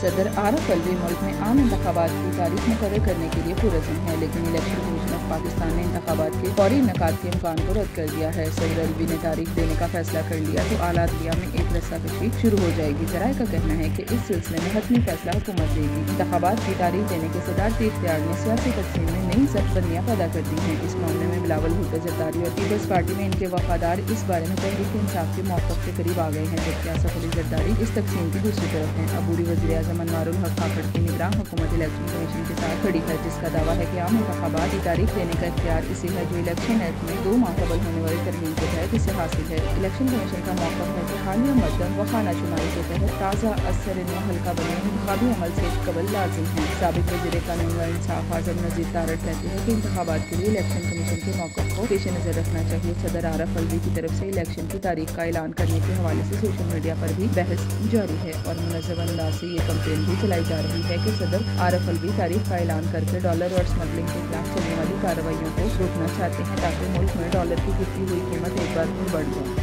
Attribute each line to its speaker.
Speaker 1: सदर आरफ अलवी मुल्क में आम इंतखाबात की तारीख मुकर्रर करने के लिए पुरज़म है, लेकिन इलेक्शन कमीशन ऑफ पाकिस्तान ने इंतखाबात के फौरी इनेकाद के इम्कान को रद्द कर दिया है। सदर अलवी ने तारीख देने का फैसला कर लिया तो आला अदलिया में एक रस्साकशी शुरू हो जाएगी। ज़राए का कहना है कि इस सिलसिले में हतमी फैसला हुकूमत देगी। इंतखाबात की तारीख देने के सदारती इख्तियार ने सियासी तकसीम में नई सरबंदियाँ पैदा कर दी हैं। इस मामले में बिलावल भुट्टो जरदारी और पीपल्स पार्टी में इनके वफादार इस बारे में तहरीक इंसाफ के मौक़िफ़ के करीब आ गए हैं, जबकि आसफ अली जरदारी इस तकसीम की दूसरी तरफ हैं। अबूरी वज़ीर आज़म अनवारुल हक खाखड़ की निगरान हुकूमत इलेक्शन कमीशन के साथ खड़ी है, जिसका दावा है कि आम इंतखाबात की तारीख देने का इख्तियार इसे है जो इलेक्शन एक्ट में 2 माह कबल होने वाली तरमीम के तहत इसे हासिल है। इलेक्शन कमीशन का मौक़िफ़ है कि हालिया मतदान व खाना शुमारी के तहत ताज़ा असर हल्का बने इंतखाबी अमल से कबल लाजिम है। साबिक वज़ीर कानून व इंसाफ आज़म नज़ीर तारड़ कहते हैं कि इंतखाबात के लिए इलेक्शन कमीशन के मौक़िफ़ को पेश नज़र रखना चाहिए। सदर आरफ अलवी की तरफ से इलेक्शन की तारीख का ऐलान करने के हवाले से सोशल मीडिया पर भी बहस जारी है और मुनज़्ज़म अंदाज से ये कंपेन भी चलाई जा रही है कि सदर आरफ अलवी तारीख का ऐलान करके डॉलर और स्मगलिंग के खिलाफ चलने वाली कार्रवाइयों को रोकना चाहते हैं, ताकि मुल्क में डॉलर की गिरती हुई कीमत एक बार फिर बढ़ जाए।